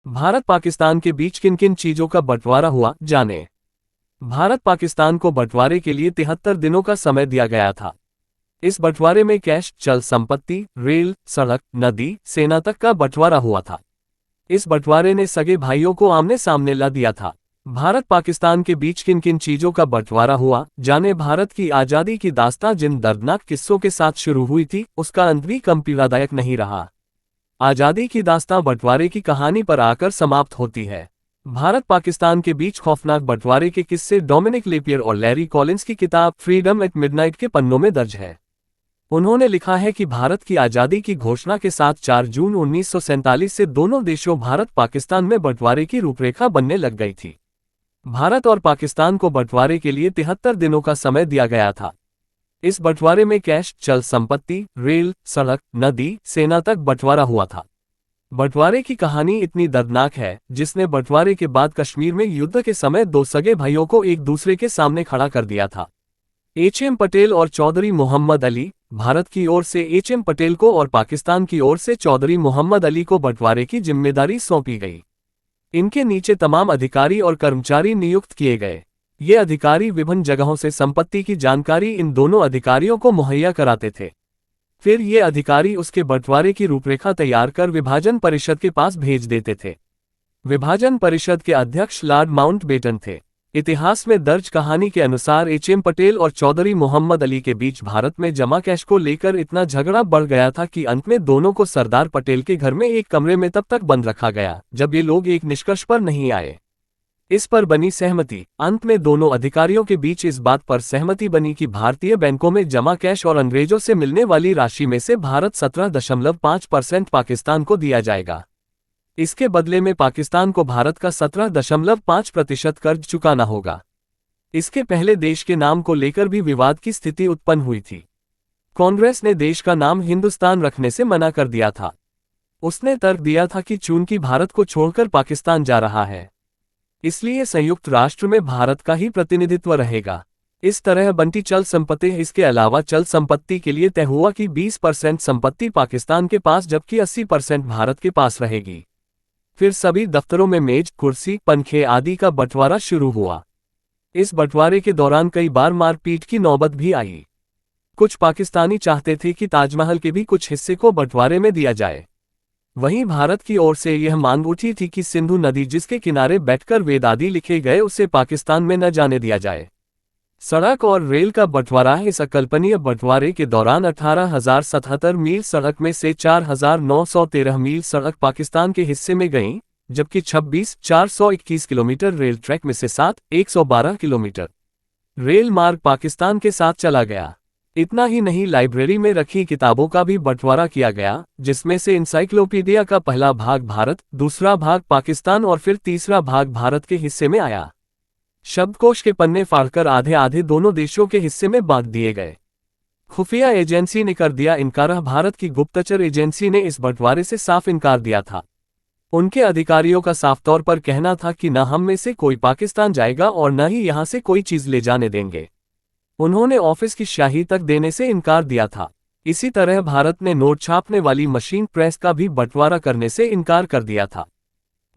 भारत पाकिस्तान के बीच किन किन चीजों का बंटवारा हुआ, जाने। भारत पाकिस्तान को बंटवारे के लिए 73 दिनों का समय दिया गया था। इस बंटवारे में कैश, चल संपत्ति, रेल, सड़क, नदी, सेना तक का बंटवारा हुआ था। इस बंटवारे ने सगे भाइयों को आमने सामने ला दिया था। भारत पाकिस्तान के बीच किन किन चीजों का बंटवारा हुआ, जाने। भारत की आजादी की दास्तां जिन दर्दनाक किस्सों के साथ शुरू हुई थी, उसका अंत भी कम पीड़ादायक नहीं रहा। आजादी की दास्तां बंटवारे की कहानी पर आकर समाप्त होती है। भारत पाकिस्तान के बीच खौफनाक बंटवारे के किस्से डोमिनिक लेपियर और लैरी कॉलिंस की किताब फ्रीडम एट मिडनाइट के पन्नों में दर्ज है। उन्होंने लिखा है कि भारत की आजादी की घोषणा के साथ 4 जून 1947 से दोनों देशों भारत पाकिस्तान में बंटवारे की रूपरेखा बनने लग गई थी। भारत और पाकिस्तान को बंटवारे के लिए 73 दिनों का समय दिया गया था। इस बंटवारे में कैश, चल संपत्ति, रेल, सड़क, नदी, सेना तक बंटवारा हुआ था। बंटवारे की कहानी इतनी दर्दनाक है, जिसने बंटवारे के बाद कश्मीर में युद्ध के समय दो सगे भाइयों को एक दूसरे के सामने खड़ा कर दिया था। एच.एम. पटेल और चौधरी मोहम्मद अली। भारत की ओर से एच.एम. पटेल को और पाकिस्तान की ओर से चौधरी मोहम्मद अली को बंटवारे की जिम्मेदारी सौंपी गई। इनके नीचे तमाम अधिकारी और कर्मचारी नियुक्त किए गए। ये अधिकारी विभिन्न जगहों से संपत्ति की जानकारी इन दोनों अधिकारियों को मुहैया कराते थे। फिर ये अधिकारी उसके बंटवारे की रूपरेखा तैयार कर विभाजन परिषद के पास भेज देते थे। विभाजन परिषद के अध्यक्ष लॉर्ड माउंटबेटन थे। इतिहास में दर्ज कहानी के अनुसार एच.एम. पटेल और चौधरी मोहम्मद अली के बीच भारत में जमा कैश को लेकर इतना झगड़ा बढ़ गया था कि अंत में दोनों को सरदार पटेल के घर में एक कमरे में तब तक बंद रखा गया, जब ये लोग एक निष्कर्ष पर नहीं आए। इस पर बनी सहमति। अंत में दोनों अधिकारियों के बीच इस बात पर सहमति बनी कि भारतीय बैंकों में जमा कैश और अंग्रेजों से मिलने वाली राशि में से भारत 17.5% पाकिस्तान को दिया जाएगा। इसके बदले में पाकिस्तान को भारत का 17.5% कर्ज चुकाना होगा। इसके पहले देश के नाम को लेकर भी विवाद की स्थिति उत्पन्न हुई थी। कांग्रेस ने देश का नाम हिंदुस्तान रखने से मना कर दिया था। उसने तर्क दिया था कि चूंकि भारत को छोड़कर पाकिस्तान जा रहा है, इसलिए संयुक्त राष्ट्र में भारत का ही प्रतिनिधित्व रहेगा। इस तरह बंटी चल संपत्ति। इसके अलावा चल संपत्ति के लिए तय हुआ कि 20% संपत्ति पाकिस्तान के पास जबकि 80% भारत के पास रहेगी। फिर सभी दफ्तरों में मेज, कुर्सी, पंखे आदि का बंटवारा शुरू हुआ। इस बंटवारे के दौरान कई बार मारपीट की नौबत भी आई। कुछ पाकिस्तानी चाहते थे कि ताजमहल के भी कुछ हिस्से को बंटवारे में दिया जाए। वहीं भारत की ओर से यह मांग उठी थी कि सिंधु नदी जिसके किनारे बैठकर वेद आदि लिखे गए, उसे पाकिस्तान में न जाने दिया जाए। सड़क और रेल का बंटवारा। इस अकल्पनीय बंटवारे के दौरान 18,077 मील सड़क में से 4,913 मील सड़क पाकिस्तान के हिस्से में गईं, जबकि 26,421 किलोमीटर रेल ट्रैक में से 7,112 किलोमीटर रेल मार्ग पाकिस्तान के साथ चला गया। इतना ही नहीं, लाइब्रेरी में रखी किताबों का भी बंटवारा किया गया, जिसमें से इंसाइक्लोपीडिया का पहला भाग भारत, दूसरा भाग पाकिस्तान और फिर तीसरा भाग भारत के हिस्से में आया। शब्दकोश के पन्ने फाड़कर आधे आधे दोनों देशों के हिस्से में बांट दिए गए। खुफिया एजेंसी ने कर दिया इनकार। भारत की गुप्तचर एजेंसी ने इस बंटवारे से साफ इनकार दिया था। उनके अधिकारियों का साफ तौर पर कहना था कि न हम में से कोई पाकिस्तान जाएगा और न ही यहां से कोई चीज ले जाने देंगे। उन्होंने ऑफिस की शाही तक देने से इनकार दिया था। इसी तरह भारत ने नोट छापने वाली मशीन प्रेस का भी बंटवारा करने से इनकार कर दिया था।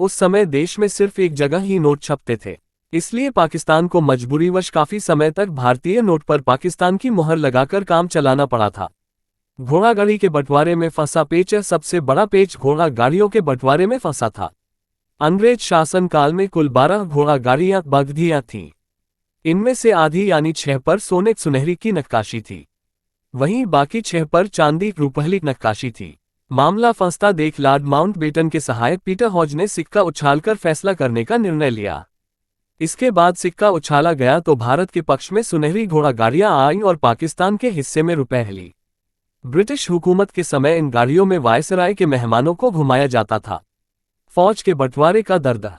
उस समय देश में सिर्फ एक जगह ही नोट छपते थे, इसलिए पाकिस्तान को मजबूरीवश काफी समय तक भारतीय नोट पर पाकिस्तान की मुहर लगाकर काम चलाना पड़ा था। घोड़ागाड़ी के बंटवारे में फंसा पेच। सबसे बड़ा पेच घोड़ा गाड़ियों के बंटवारे में फंसा था। अंग्रेज शासन काल में कुल 12 घोड़ा गाड़ियां बग्धियां थीं। इनमें से आधी यानी 6 पर सोने सुनहरी की नक्काशी थी, वहीं बाकी 6 पर चांदी रुपहली नक्काशी थी। मामला फंसता देख लॉर्ड माउंटबेटन के सहायक पीटर हॉज ने सिक्का उछालकर फैसला करने का निर्णय लिया। इसके बाद सिक्का उछाला गया तो भारत के पक्ष में सुनहरी घोड़ा गाड़ियां आईं और पाकिस्तान के हिस्से में रुपहली। ब्रिटिश हुकूमत के समय इन गाड़ियों में वायसराय के मेहमानों को घुमाया जाता था। फौज के बंटवारे का दर्द।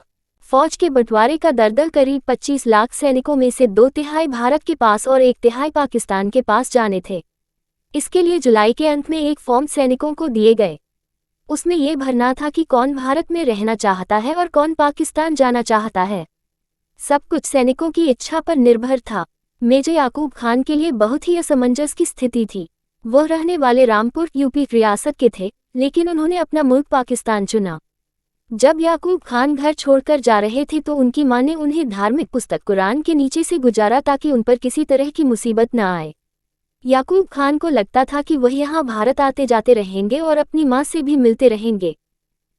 फौज के बंटवारे का दरदल करीब 25 लाख सैनिकों में से 2/3 भारत के पास और 1/3 पाकिस्तान के पास जाने थे। इसके लिए जुलाई के अंत में एक फॉर्म सैनिकों को दिए गए। उसमें यह भरना था कि कौन भारत में रहना चाहता है और कौन पाकिस्तान जाना चाहता है। सब कुछ सैनिकों की इच्छा पर निर्भर था। मेजर याकूब खान के लिए बहुत ही असमंजस की स्थिति थी। वह रहने वाले रामपुर यूपी रियासत के थे, लेकिन उन्होंने अपना मुल्क पाकिस्तान चुना। जब याकूब खान घर छोड़कर जा रहे थे तो उनकी मां ने उन्हें धार्मिक पुस्तक कुरान के नीचे से गुजारा ताकि उन पर किसी तरह की मुसीबत न आए। याकूब खान को लगता था कि वह यहाँ भारत आते जाते रहेंगे और अपनी मां से भी मिलते रहेंगे,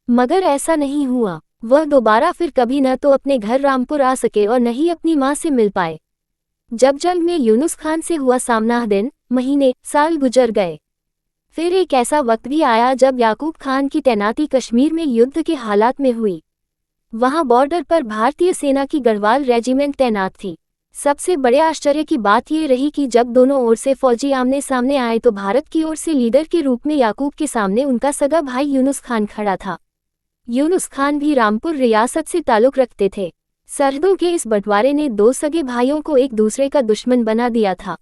मगर ऐसा नहीं हुआ। वह दोबारा फिर कभी न तो अपने घर रामपुर आ सके और न ही अपनी मां से मिल पाए। जब जंग में यूनुस खान से हुआ सामना, दिन, महीने, साल गुजर गए। फिर एक ऐसा वक्त भी आया जब याकूब खान की तैनाती कश्मीर में युद्ध के हालात में हुई। वहां बॉर्डर पर भारतीय सेना की गढ़वाल रेजिमेंट तैनात थी। सबसे बड़े आश्चर्य की बात यह रही कि जब दोनों ओर से फौजी आमने सामने आए तो भारत की ओर से लीडर के रूप में याकूब के सामने उनका सगा भाई यूनुस खान खड़ा था। यूनुस खान भी रामपुर रियासत से ताल्लुक रखते थे। सरहदों के इस बंटवारे ने दो सगे भाइयों को एक दूसरे का दुश्मन बना दिया था।